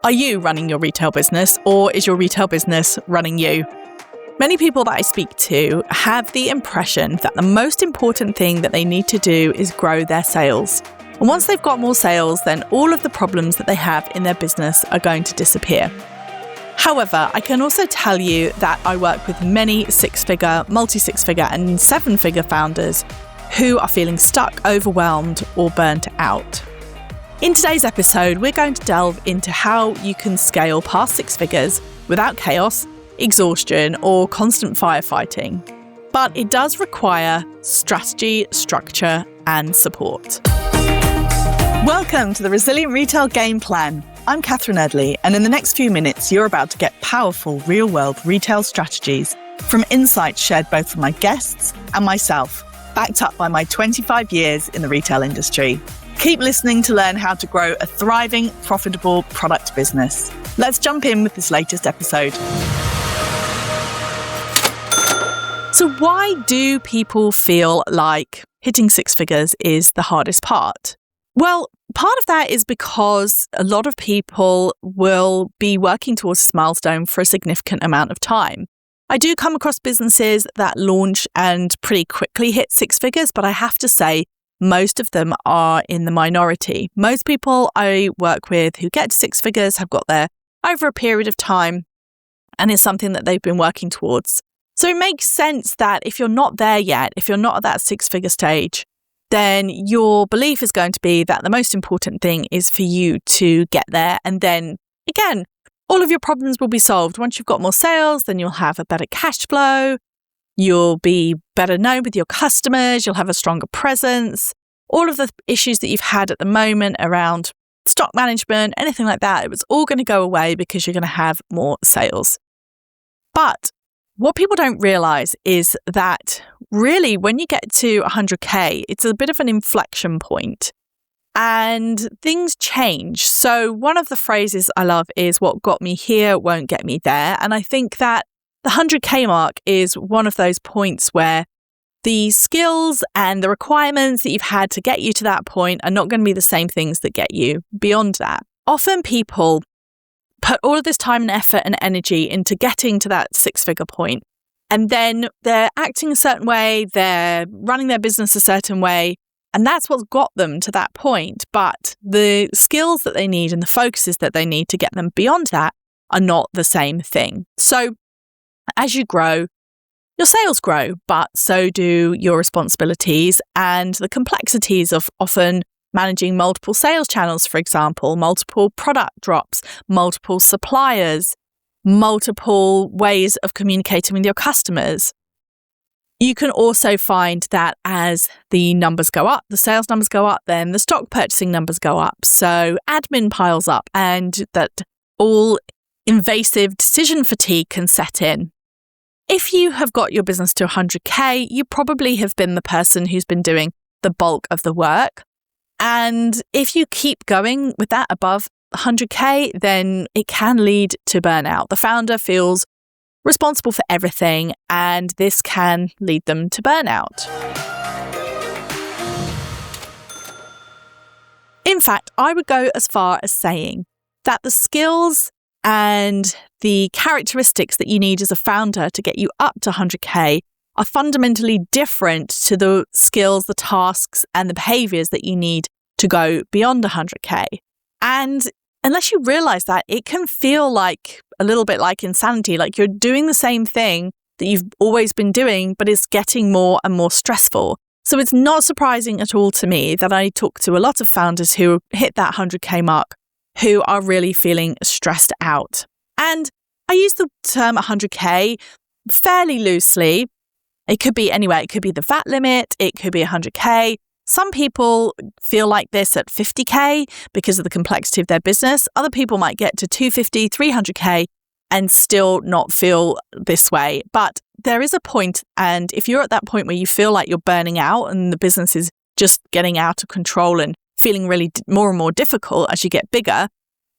Are you running your retail business, or is your retail business running you? Many people that I speak to have the impression that the most important thing that they need to do is grow their sales. And once they've got more sales, then all of the problems that they have in their business are going to disappear. However, I can also tell you that I work with many six-figure, multi-six-figure and seven-figure founders who are feeling stuck, overwhelmed, or burnt out. In today's episode, we're going to delve into how you can scale past six figures without chaos, exhaustion, or constant firefighting. But it does require strategy, structure, and support. Welcome to the Resilient Retail Game Plan. I'm Catherine Erdly, and in the next few minutes, you're about to get powerful real-world retail strategies from insights shared both from my guests and myself, backed up by my 25 years in the retail industry. Keep listening to learn how to grow a thriving, profitable product business. Let's jump in with this latest episode. So why do people feel like hitting six figures is the hardest part? Well, part of that is because a lot of people will be working towards this milestone for a significant amount of time. I do come across businesses that launch and pretty quickly hit six figures, but I have to say, most of them are in the minority. Most people I work with who get to six figures have got there over a period of time, and it's something that they've been working towards. So it makes sense that if you're not there yet, if you're not at that six-figure stage, then your belief is going to be that the most important thing is for you to get there. And then, again, all of your problems will be solved. Once you've got more sales, then you'll have a better cash flow. You'll be better known with your customers. You'll have a stronger presence. All of the issues that you've had at the moment around stock management, anything like that, it was all going to go away because you're going to have more sales. But what people don't realize is that really when you get to 100K, it's a bit of an inflection point and things change. So one of the phrases I love is what got me here won't get me there. And I think that the 100K mark is one of those points where the skills and the requirements that you've had to get you to that point are not going to be the same things that get you beyond that. Often people put all of this time and effort and energy into getting to that six-figure point, and then they're acting a certain way, they're running their business a certain way, and that's what's got them to that point. But the skills that they need and the focuses that they need to get them beyond that are not the same thing. So as you grow, your sales grow, but so do your responsibilities and the complexities of often managing multiple sales channels, for example, multiple product drops, multiple suppliers, multiple ways of communicating with your customers. You can also find that as the numbers go up, the sales numbers go up, then the stock purchasing numbers go up. So admin piles up and that all invasive decision fatigue can set in. If you have got your business to 100K, you probably have been the person who's been doing the bulk of the work. And if you keep going with that above 100K, then it can lead to burnout. The founder feels responsible for everything, and this can lead them to burnout. In fact, I would go as far as saying that the skills and the characteristics that you need as a founder to get you up to 100K are fundamentally different to the skills, the tasks, and the behaviors that you need to go beyond 100K. And unless you realize that, it can feel like a little bit like insanity, like you're doing the same thing that you've always been doing, but it's getting more and more stressful. So it's not surprising at all to me that I talk to a lot of founders who hit that 100K mark who are really feeling stressed out. And I use the term 100K fairly loosely. It could be anywhere. It could be the VAT limit. It could be 100K. Some people feel like this at 50K because of the complexity of their business. Other people might get to 250, 300K and still not feel this way. But there is a point, and if you're at that point where you feel like you're burning out and the business is just getting out of control and feeling really more and more difficult as you get bigger,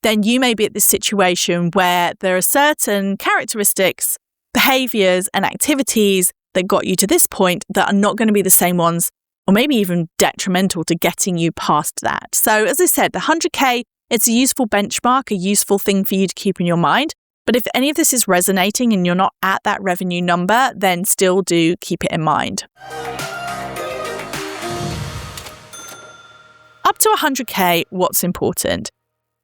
then you may be at this situation where there are certain characteristics, behaviors, and activities that got you to this point that are not going to be the same ones, or maybe even detrimental to getting you past that. So as I said, the 100K It's a useful benchmark, a useful thing for you to keep in your mind. But if any of this is resonating and you're not at that revenue number, then still do keep it in mind. Up to 100K, what's important?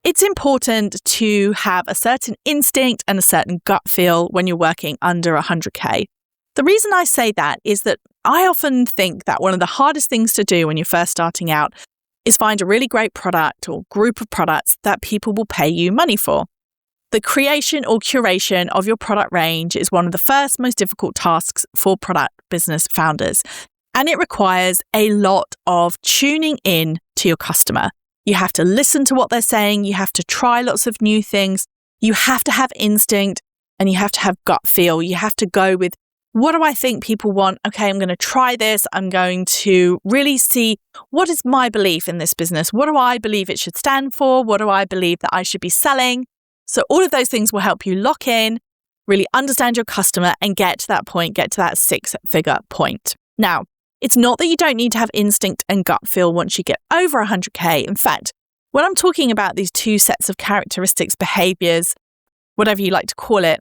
It's important to have a certain instinct and a certain gut feel when you're working under 100K. The reason I say that is that I often think that one of the hardest things to do when you're first starting out is find a really great product or group of products that people will pay you money for. The creation or curation of your product range is one of the first most difficult tasks for product business founders, and it requires a lot of tuning in to your customer. You have to listen to what they're saying. You have to try lots of new things. You have to have instinct and you have to have gut feel. You have to go with, what do I think people want? Okay, I'm going to try this. I'm going to really see, what is my belief in this business? What do I believe it should stand for? What do I believe that I should be selling? So all of those things will help you lock in, really understand your customer and get to that point, get to that six-figure point. Now, it's not that you don't need to have instinct and gut feel once you get over 100K. In fact, when I'm talking about these two sets of characteristics, behaviors, whatever you like to call it,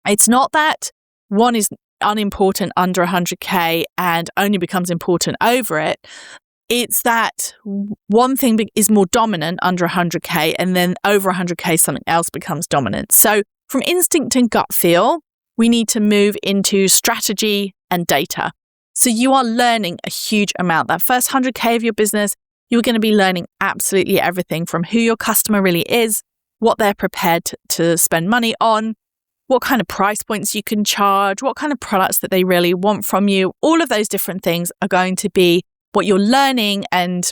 it's not that one is unimportant under 100K and only becomes important over it. It's that one thing is more dominant under 100K and then over 100K something else becomes dominant. So from instinct and gut feel, we need to move into strategy and data. So you are learning a huge amount. That first 100K of your business, you're going to be learning absolutely everything from who your customer really is, what they're prepared to spend money on, what kind of price points you can charge, what kind of products that they really want from you. All of those different things are going to be what you're learning and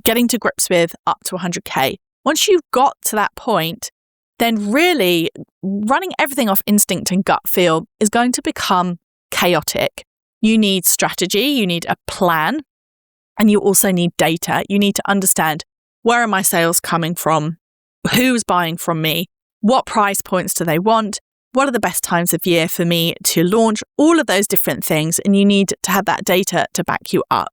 getting to grips with up to 100K. Once you've got to that point, then really running everything off instinct and gut feel is going to become chaotic. You need strategy, you need a plan, and you also need data. You need to understand, where are my sales coming from? Who's buying from me? What price points do they want? What are the best times of year for me to launch? All of those different things, and you need to have that data to back you up.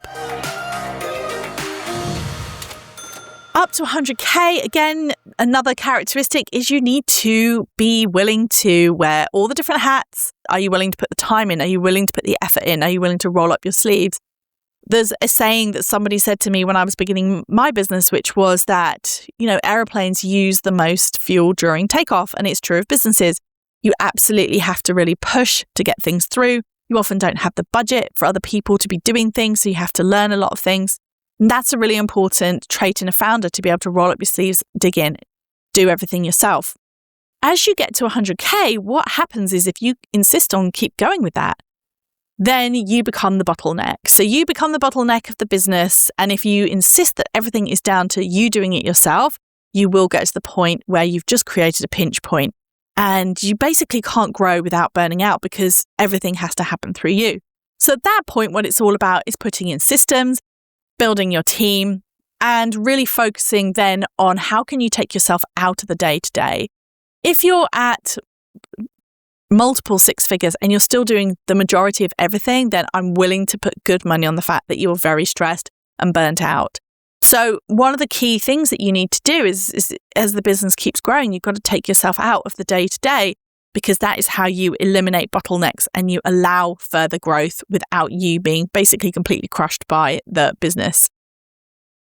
Up to 100K, again, another characteristic is you need to be willing to wear all the different hats. Are you willing to put the time in? Are you willing to put the effort in? Are you willing to roll up your sleeves? There's a saying that somebody said to me when I was beginning my business, which was that, airplanes use the most fuel during takeoff, and it's true of businesses. You absolutely have to really push to get things through. You often don't have the budget for other people to be doing things, so you have to learn a lot of things. And that's a really important trait in a founder, to be able to roll up your sleeves, dig in, do everything yourself. As you get to 100K, what happens is if you insist on keep going with that, then you become the bottleneck. So you become the bottleneck of the business. And if you insist that everything is down to you doing it yourself, you will get to the point where you've just created a pinch point. And you basically can't grow without burning out because everything has to happen through you. So at that point, what it's all about is putting in systems, building your team, and really focusing then on how can you take yourself out of the day-to-day. If you're at multiple six figures and you're still doing the majority of everything, then I'm willing to put good money on the fact that you're very stressed and burnt out. So one of the key things that you need to do is as the business keeps growing, you've got to take yourself out of the day-to-day, because that is how you eliminate bottlenecks and you allow further growth without you being basically completely crushed by the business.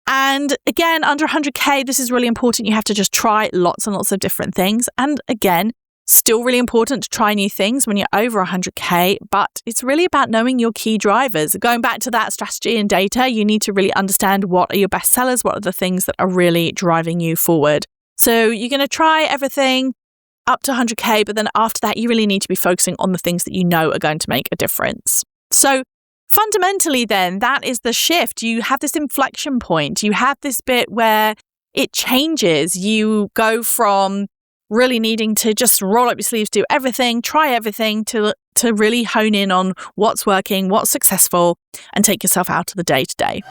And again, under 100K, this is really important. You have to just try lots and lots of different things. And again, still really important to try new things when you're over 100K, but it's really about knowing your key drivers. Going back to that strategy and data, you need to really understand what are your best sellers, what are the things that are really driving you forward. So you're going to try everything up to 100K, but then after that, you really need to be focusing on the things that you know are going to make a difference. So fundamentally then, that is the shift. You have this inflection point. You have this bit where it changes. You go from really needing to just roll up your sleeves, do everything, try everything to really hone in on what's working, what's successful, and take yourself out of the day-to-day.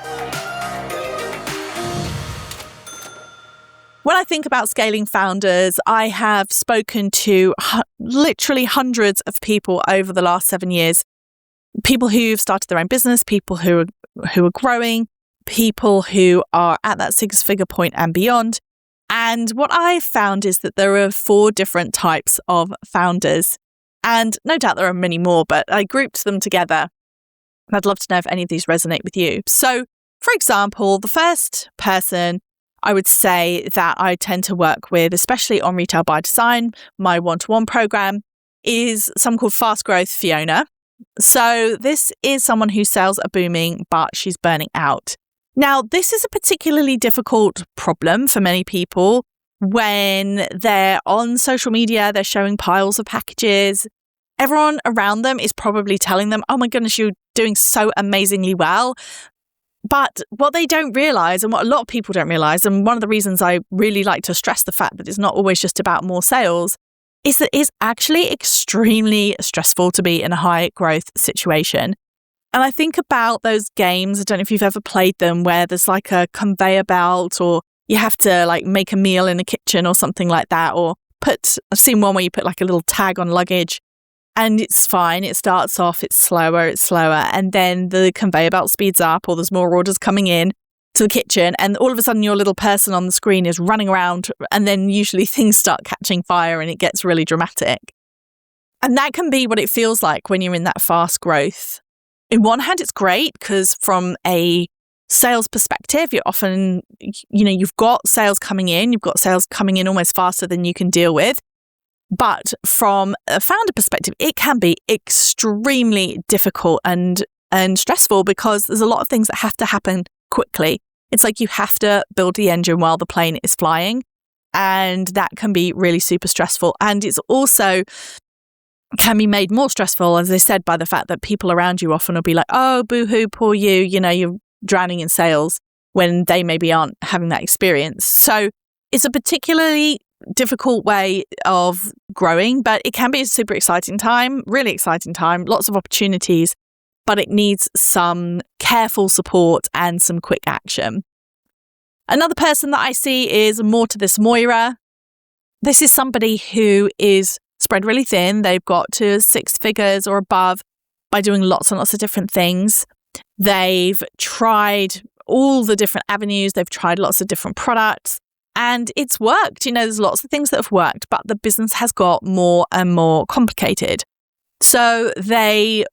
When I think about scaling founders, I have spoken to literally hundreds of people over the last 7 years. People who've started their own business, people who are growing, people who are at that six-figure point and beyond. And what I found is that there are 4 different types of founders. And no doubt there are many more, but I grouped them together. I'd love to know if any of these resonate with you. So, for example, the first person I would say that I tend to work with, especially on Retail by Design, my one-to-one program, is someone called Fast Growth Fiona. So this is someone whose sales are booming, but she's burning out. Now, this is a particularly difficult problem for many people when they're on social media, they're showing piles of packages. Everyone around them is probably telling them, oh my goodness, you're doing so amazingly well. But what they don't realize, and what a lot of people don't realize, and one of the reasons I really like to stress the fact that it's not always just about more sales, is that it's actually extremely stressful to be in a high growth situation. And I think about those games, I don't know if you've ever played them, where there's like a conveyor belt, or you have to like make a meal in a kitchen or something like that, or I've seen one where you put like a little tag on luggage. And it's fine. It starts off, it's slower. And then the conveyor belt speeds up, or there's more orders coming in to the kitchen. And all of a sudden, your little person on the screen is running around. And then usually things start catching fire and it gets really dramatic. And that can be what it feels like when you're in that fast growth. In one hand, it's great because from a sales perspective, you're often, you've got sales coming in. You've got sales coming in almost faster than you can deal with. But from a founder perspective, it can be extremely difficult and stressful because there's a lot of things that have to happen quickly. It's like you have to build the engine while the plane is flying, and that can be really super stressful. And it's also can be made more stressful, as I said, by the fact that people around you often will be like, oh, boo-hoo, poor you, you're drowning in sales, when they maybe aren't having that experience. So it's a particularly difficult way of growing, but it can be a super exciting time, really exciting time, lots of opportunities, but it needs some careful support and some quick action. Another person that I see is more to this Moira. This is somebody who is spread really thin. They've got to 6 figures or above by doing lots and lots of different things. They've tried all the different avenues. They've tried lots of different products. And it's worked. There's lots of things that have worked, but the business has got more and more complicated. So they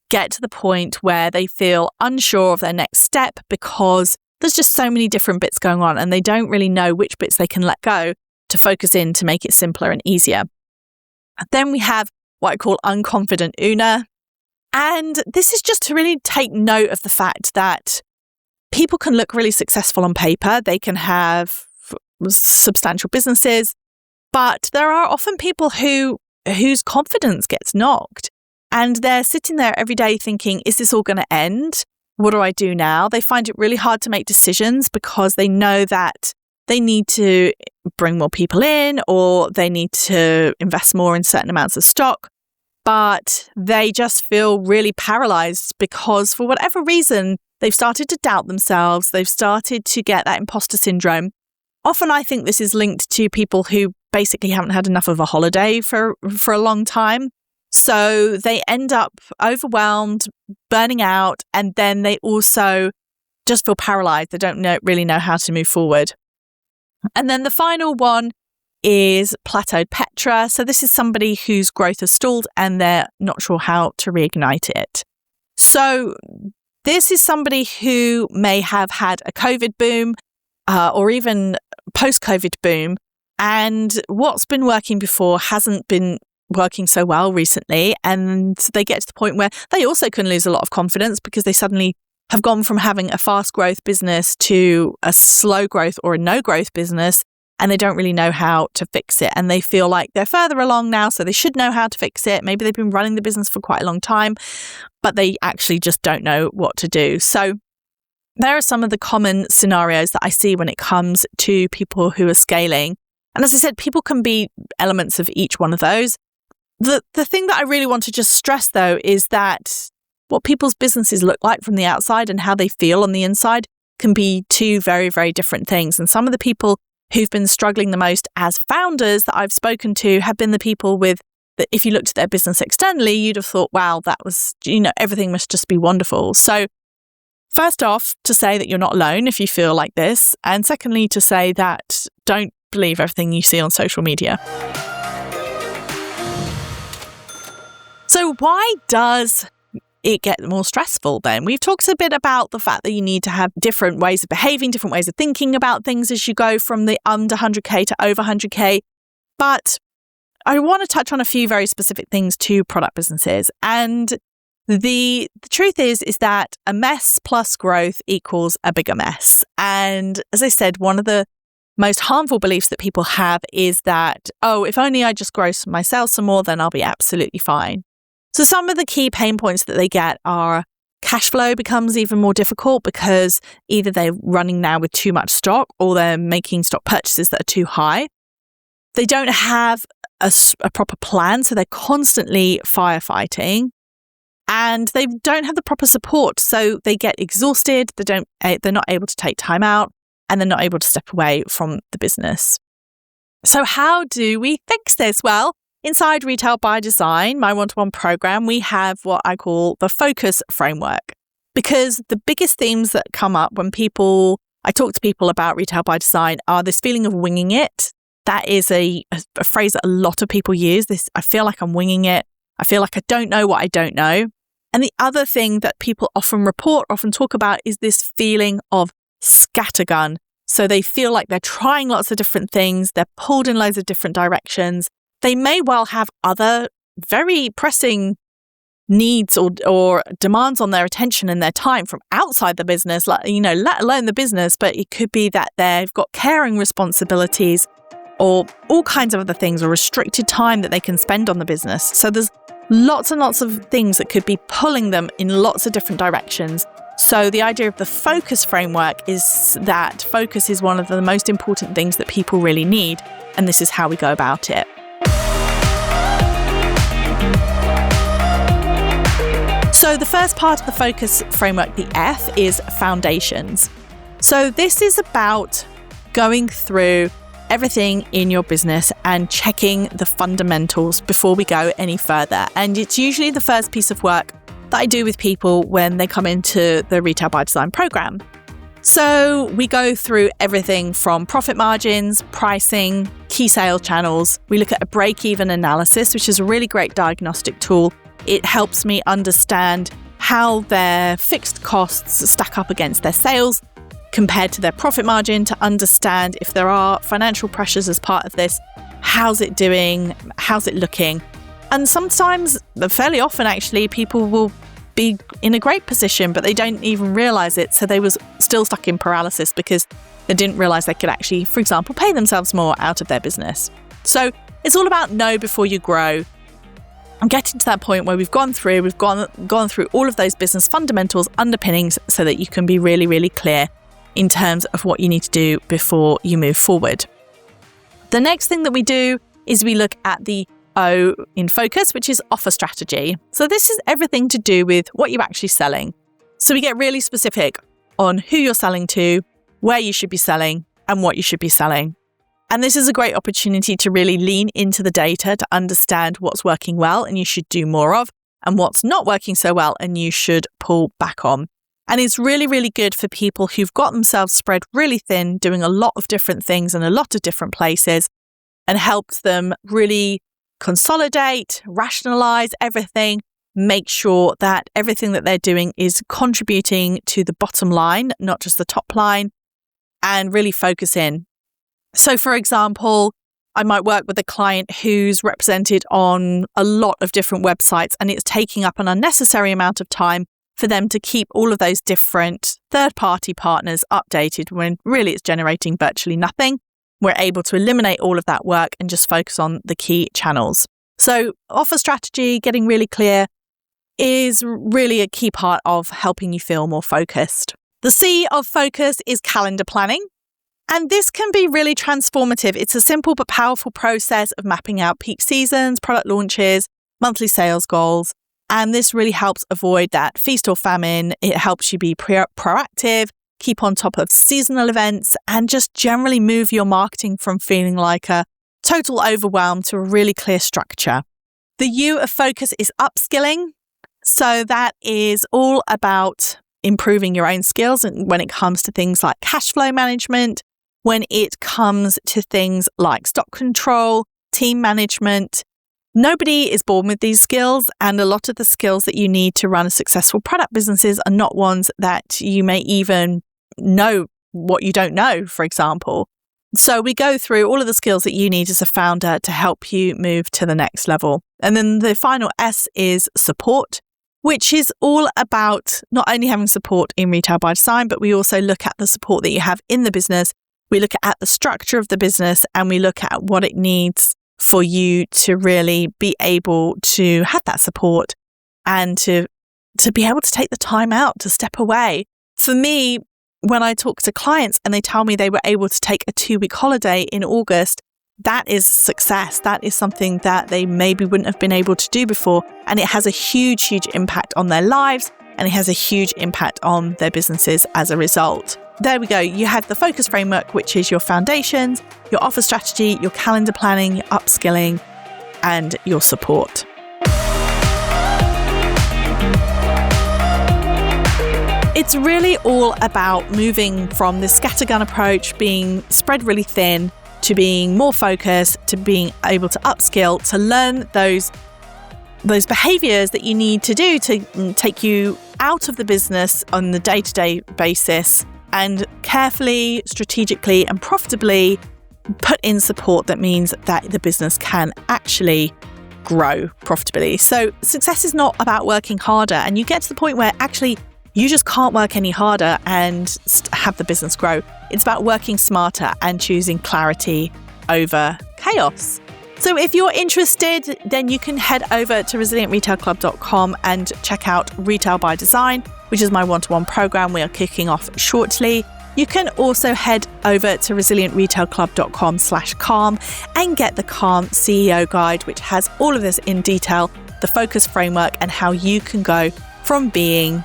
get to the point where they feel unsure of their next step because there's just so many different bits going on and they don't really know which bits they can let go to focus in to make it simpler and easier. Then we have what I call unconfident Una. And this is just to really take note of the fact that people can look really successful on paper. They can have substantial businesses, but there are often people whose confidence gets knocked and they're sitting there every day thinking, is this all going to end? What do I do now? They find it really hard to make decisions because they know that they need to bring more people in or they need to invest more in certain amounts of stock, but they just feel really paralyzed because for whatever reason, they've started to doubt themselves. They've started to get that imposter syndrome. Often I think this is linked to people who basically haven't had enough of a holiday for a long time. So they end up overwhelmed, burning out, and then they also just feel paralyzed. They don't really know how to move forward. And then the final one is plateaued Petra. So this is somebody whose growth has stalled and they're not sure how to reignite it. So this is somebody who may have had a COVID boom, or even post-COVID boom, and what's been working before hasn't been working so well recently, and they get to the point where they also can lose a lot of confidence because they suddenly have gone from having a fast growth business to a slow growth or a no growth business, and they don't really know how to fix it, and they feel like they're further along now, so they should know how to fix it. Maybe they've been running the business for quite a long time, but they actually just don't know what to do. So there are some of the common scenarios that I see when it comes to people who are scaling. And as I said, people can be elements of each one of those. The thing that I really want to just stress, though, is that what people's businesses look like from the outside and how they feel on the inside can be 2 very, very different things. And some of the people who've been struggling the most as founders that I've spoken to have been the people with that if you looked at their business externally, you'd have thought, wow, that was, everything must just be wonderful. So First off, to say that you're not alone if you feel like this. And secondly, to say that don't believe everything you see on social media. So why does it get more stressful then? We've talked a bit about the fact that you need to have different ways of behaving, different ways of thinking about things as you go from the under 100K to over 100K. But I want to touch on a few very specific things to product businesses. And the truth is that a mess plus growth equals a bigger mess. And as I said, one of the most harmful beliefs that people have is that, oh, if only I just grow my sales some more, then I'll be absolutely fine. So some of the key pain points that they get are cash flow becomes even more difficult because either they're running now with too much stock or they're making stock purchases that are too high. They don't have a proper plan, so they're constantly firefighting, and they don't have the proper support, so they get exhausted. They're not able to take time out, and they're not able to step away from the business. So how do we fix this? Well, inside Retail by Design, my one-to-one program, we have what I call the focus framework, because the biggest themes that come up when I talk to people about Retail by Design are this feeling of winging it. That is a phrase that a lot of people use. This, I feel like I'm winging it. I feel like I don't know what I don't know. And the other thing that people often talk about is this feeling of scattergun. So they feel like they're trying lots of different things. They're pulled in loads of different directions. They may well have other very pressing needs or demands on their attention and their time from outside the business, let alone the business. But it could be that they've got caring responsibilities or all kinds of other things, or restricted time that they can spend on the business. So there's lots and lots of things that could be pulling them in lots of different directions. So the idea of the focus framework is that focus is one of the most important things that people really need. And this is how we go about it. So the first part of the focus framework, the F, is foundations. So this is about going through everything in your business and checking the fundamentals before we go any further. And it's usually the first piece of work that I do with people when they come into the Retail by Design program. So we go through everything from profit margins, pricing, key sales channels. We look at a break-even analysis, which is a really great diagnostic tool. It helps me understand how their fixed costs stack up against their sales compared to their profit margin, to understand if there are financial pressures as part of this. How's it doing? How's it looking? And sometimes, fairly often actually, people will be in a great position, but they don't even realize it. So they was still stuck in paralysis because they didn't realize they could actually, for example, pay themselves more out of their business. So it's all about know before you grow. And getting to that point where we've gone through all of those business fundamentals, underpinnings, so that you can be really, really clear in terms of what you need to do before you move forward. The next thing that we do is we look at the O in focus, which is offer strategy. So this is everything to do with what you're actually selling. So we get really specific on who you're selling to, where you should be selling, and what you should be selling. And this is a great opportunity to really lean into the data to understand what's working well and you should do more of, and what's not working so well and you should pull back on. And it's really, really good for people who've got themselves spread really thin, doing a lot of different things in a lot of different places, and helps them really consolidate, rationalize everything, make sure that everything that they're doing is contributing to the bottom line, not just the top line, and really focus in. So, for example, I might work with a client who's represented on a lot of different websites, and it's taking up an unnecessary amount of time for them to keep all of those different third-party partners updated when really it's generating virtually nothing. We're able to eliminate all of that work and just focus on the key channels. So offer strategy, getting really clear, is really a key part of helping you feel more focused. The C of focus is calendar planning. And this can be really transformative. It's a simple but powerful process of mapping out peak seasons, product launches, monthly sales goals. And this really helps avoid that feast or famine. It helps you be proactive, keep on top of seasonal events, and just generally move your marketing from feeling like a total overwhelm to a really clear structure. The U of focus is upskilling. So that is all about improving your own skills when it comes to things like cash flow management, when it comes to things like stock control, team management. Nobody is born with these skills, and a lot of the skills that you need to run a successful product businesses are not ones that you may even know what you don't know, for example. So we go through all of the skills that you need as a founder to help you move to the next level. And then the final S is support, which is all about not only having support in Retail by Design, but we also look at the support that you have in the business. We look at the structure of the business, and we look at what it needs for you to really be able to have that support and to be able to take the time out to step away. For me, when I talk to clients and they tell me they were able to take a 2-week holiday in August, that is success. That is something that they maybe wouldn't have been able to do before. And it has a huge, huge impact on their lives, and it has a huge impact on their businesses as a result. There we go. You have the focus framework, which is your foundations, your offer strategy, your calendar planning, your upskilling, and your support. It's really all about moving from the scattergun approach, being spread really thin, to being more focused, to being able to upskill, to learn those behaviors that you need to do to take you out of the business on the day-to-day basis, and carefully, strategically, and profitably put in support that means that the business can actually grow profitably. So success is not about working harder, and you get to the point where actually you just can't work any harder and have the business grow. It's about working smarter and choosing clarity over chaos. So if you're interested, then you can head over to resilientretailclub.com and check out Retail by Design, which is my one-to-one program we are kicking off shortly. You can also head over to resilientretailclub.com/calm and get the Calm CEO guide, which has all of this in detail, the focus framework, and how you can go from being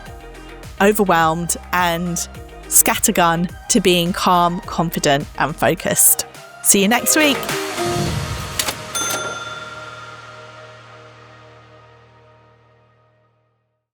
overwhelmed and scattergun to being calm, confident, and focused. See you next week.